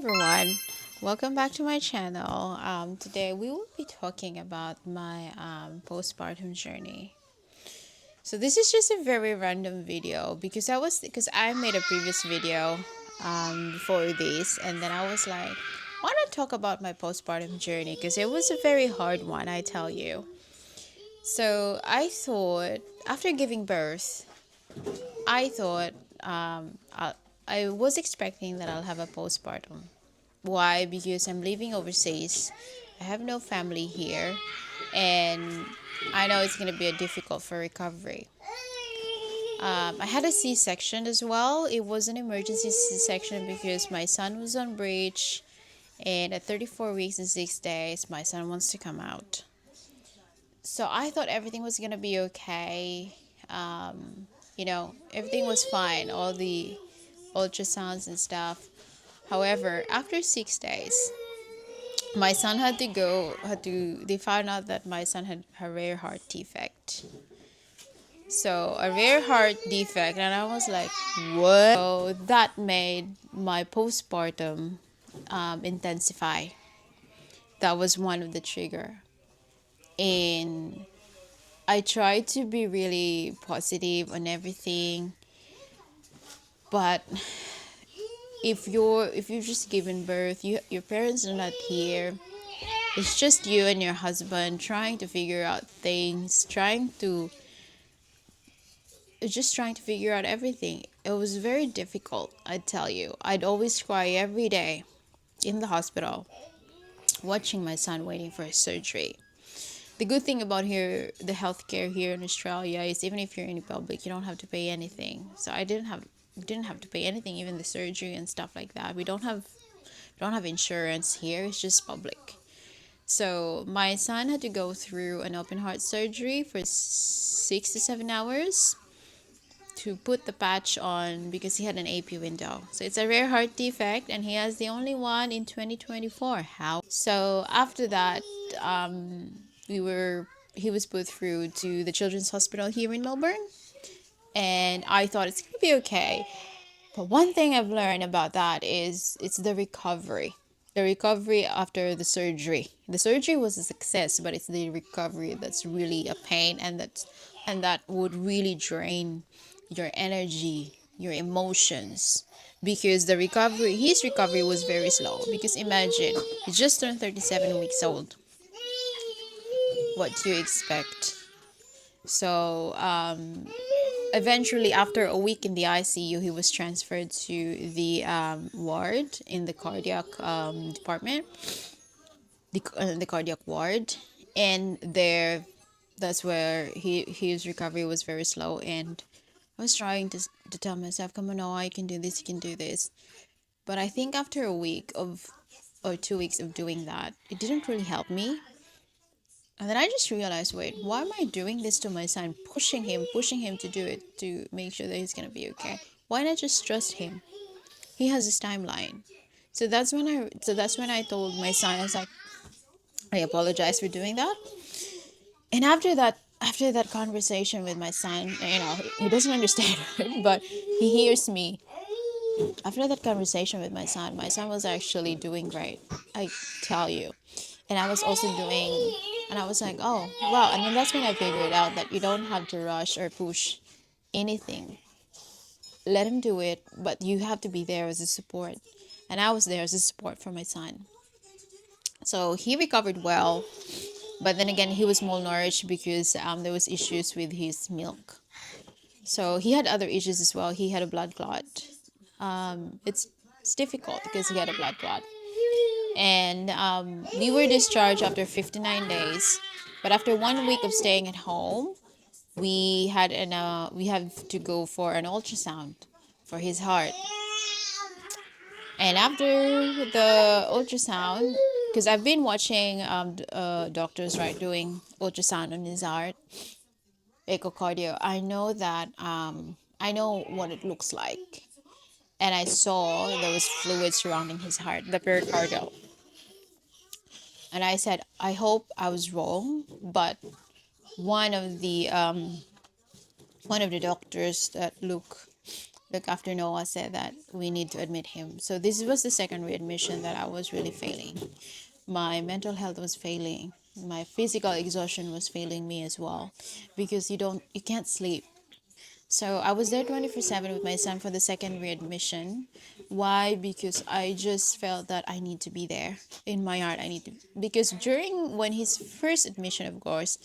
everyone, welcome back to my channel. Today we will be talking about my postpartum journey. So this is just a very random video because I made a previous video before this, and then I was like, why not talk about my postpartum journey, because it was a very hard one, I tell you. So I thought after giving birth, I thought I was expecting that I'll have a postpartum. Why? Because I'm living overseas. I have no family here, and I know it's gonna be a difficult for recovery. I had a C-section as well. It was an emergency C-section because my son was on breech, and at 34 weeks and 6 days, my son wants to come out. So I thought everything was gonna be okay. Everything was fine. All the ultrasounds and stuff. However, after 6 days, my son they found out that my son had a rare heart defect. So a rare heart defect, and I was like, what? So that made my postpartum intensify. That was one of the trigger. And I tried to be really positive on everything, but if you've just given birth, your parents are not here. It's just you and your husband trying to figure out things, trying to figure out everything. It was very difficult, I tell you. I'd always cry every day in the hospital, watching my son waiting for his surgery. The good thing about the healthcare here in Australia is even if you're in public, you don't have to pay anything. So I didn't have to pay anything, even the surgery and stuff like that. We don't have insurance here. It's just public. So my son had to go through an open heart surgery for 6 to 7 hours to put the patch on because he had an AP window. So it's a rare heart defect, and he has the only one in 2024. How? So after that, he was put through to the Children's Hospital here in Melbourne, and I thought it's gonna be okay. But one thing I've learned about that is it's the recovery. The recovery after the surgery. The surgery was a success, but it's the recovery that's really a pain, and that would really drain your energy, your emotions. Because his recovery was very slow. Because imagine, he just turned 37 weeks old. What do you expect? So, eventually, after a week in the ICU, he was transferred to the ward in the cardiac department, the cardiac ward, and that's where his recovery was very slow. And I was trying to tell myself, "Come on, no, I can do this. You can do this." But I think after a week or 2 weeks of doing that, it didn't really help me. And then I just realized, wait, why am I doing this to my son? Pushing him to do it, to make sure that he's gonna be okay. Why not just trust him? He has his timeline. So that's when I told my son, I was like, I apologize for doing that. And after that conversation with my son, he doesn't understand it, but he hears me. After that conversation with my son was actually doing great, I tell you. And I was also doing, and I was like, oh, wow. And then that's when I figured out that you don't have to rush or push anything. Let him do it, but you have to be there as a support. And I was there as a support for my son. So he recovered well, but then again, he was malnourished because there was issues with his milk. So he had other issues as well. He had a blood clot. It's difficult because he had a blood clot. And we were discharged after 59 days. But after 1 week of staying at home, we had to go for an ultrasound for his heart. And after the ultrasound, because I've been watching doctors, right, doing ultrasound on his heart, echocardio, I know what it looks like. And I saw there was fluid surrounding his heart, the pericardial. And I said, I hope I was wrong, but one of the doctors that look Look, after Noah said that we need to admit him. So this was the second readmission that I was really failing. My mental health was failing. My physical exhaustion was failing me as well, because you can't sleep. So I was there 24/7 with my son for the second readmission. Why? Because I just felt that I need to be there. In my heart, I need to, because during when his first admission, of course,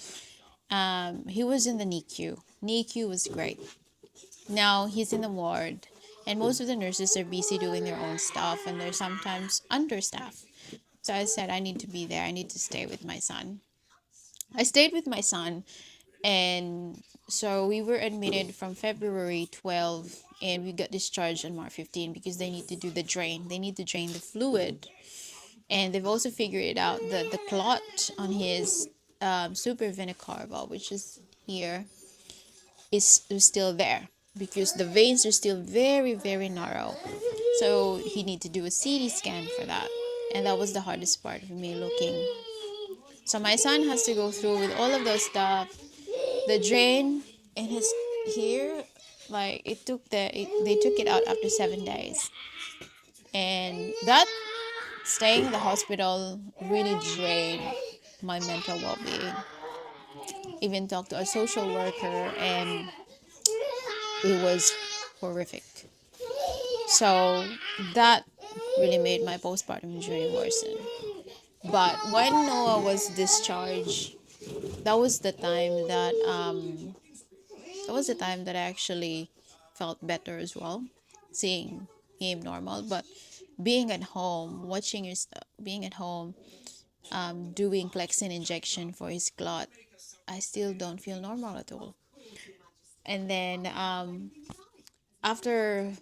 he was in the NICU. NICU was great. Now he's in the ward, and most of the nurses are busy doing their own stuff, and they're sometimes understaffed. So I said, I need to be there. I need to stay with my son. I stayed with my son, and so we were admitted from February 12, and we got discharged on March 15 because they need to do the drain. They need to drain the fluid. And they've also figured it out that the clot on his supravenicarval, which is here, is still there because the veins are still very, very narrow. So he need to do a CT scan for that. And that was the hardest part for me looking. So my son has to go through with all of those stuff. The drain in his here, like they took it out after 7 days. And that staying in the hospital really drained my mental well-being. Even talked to a social worker, and it was horrific. So that really made my postpartum journey worsen. But when Noah was discharged, that was the time that I actually felt better as well, seeing him normal. But being at home, being at home, doing Klexin injection for his clot, I still don't feel normal at all. And then after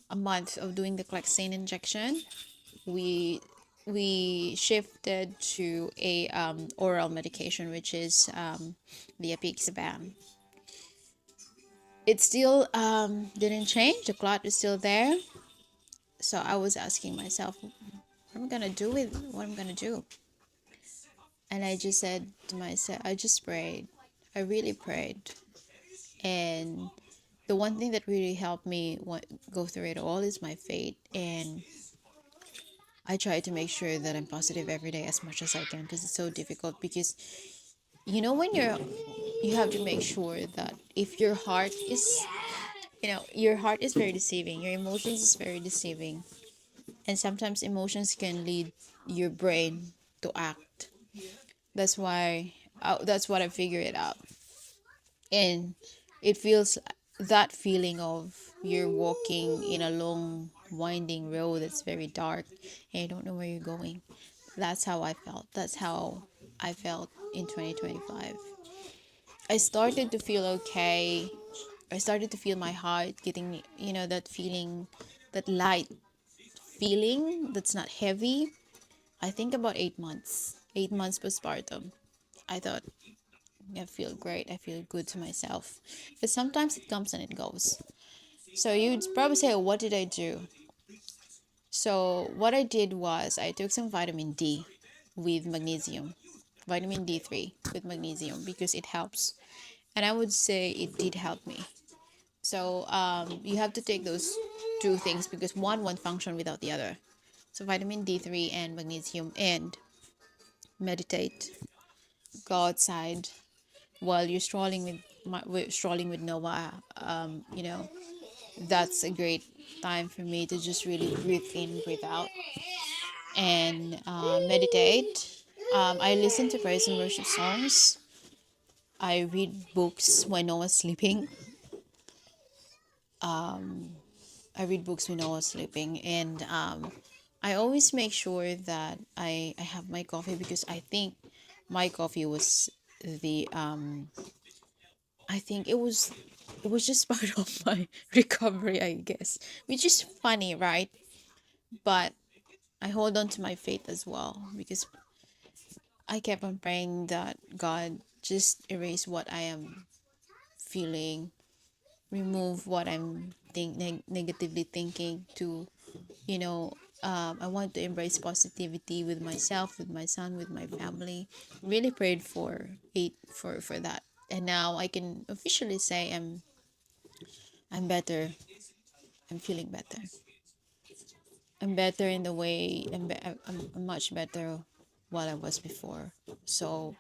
a month of doing the Klexin injection, we we shifted to a oral medication, which is the apixaban. It still didn't change. The clot is still there. So I was asking myself, what am I gonna do with what I'm gonna do? And I just said to myself, I just prayed. I really prayed. And the one thing that really helped me go through it all is my faith. And I try to make sure that I'm positive every day as much as I can, because it's so difficult. Because when you have to make sure that if your heart is, your heart is very deceiving, your emotions is very deceiving, and sometimes emotions can lead your brain to act. That's what I figured out. And it feels, that feeling of you're walking in a long winding road that's very dark and you don't know where you're going. That's how I felt. That's how I felt in 2025. I started to feel okay. I started to feel my heart getting, that feeling, that light feeling that's not heavy. I think about 8 months, 8 months postpartum. I thought, I feel great. I feel good to myself. But sometimes it comes and it goes. So you'd probably say, what did I do? So what I did was I took some vitamin D with magnesium, vitamin D3 with magnesium, because it helps. And I would say it did help me. So you have to take those two things because one won't function without the other. So vitamin D3 and magnesium, and meditate, go outside while you're strolling with Noah. That's a great time for me to just really breathe in, breathe out, and meditate. I listen to praise and worship songs. I read books when Noah's sleeping. I read books when I was sleeping, and I always make sure that I have my coffee, because I think my coffee was the I think it was just part of my recovery, I guess, which is funny, right? But I hold on to my faith as well, because I kept on praying that God just erase what I am feeling, remove what I'm negatively thinking, to you know I want to embrace positivity with myself, with my son, with my family. Really prayed for that, and now I can officially say I'm better. I'm feeling better. I'm better in the way I'm much better while I was before. So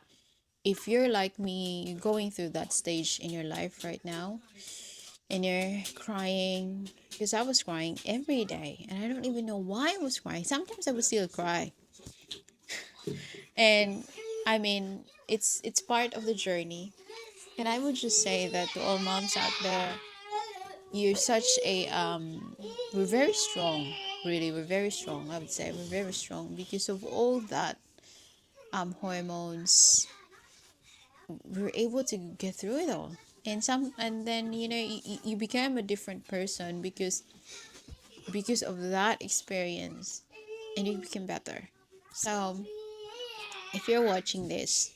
if you're like me, going through that stage in your life right now, and you're crying, because I was crying every day and I don't even know why I was crying. Sometimes I would still cry. And I mean, it's part of the journey. And I would just say that to all moms out there, you're such a we're very strong. Really, we're very strong. I would say we're very strong because of all that hormones. We're able to get through it all. And then you become a different person because of that experience, and you become better. So if you're watching this,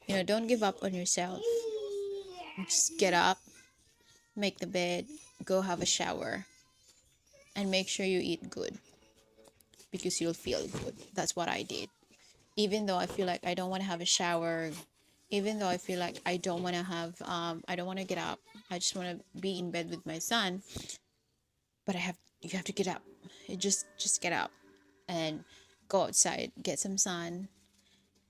don't give up on yourself. Just get up, make the bed, go have a shower, and make sure you eat good because you'll feel good. That's what I did. Even though I feel like I don't want to have a shower, even though I feel like I don't want to get up. I just want to be in bed with my son, but you have to get up. You just get up and go outside, get some sun,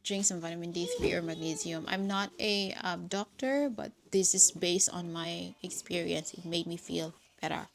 drink some vitamin D3 or magnesium. I'm not a doctor, but this is based on my experience. It made me feel better.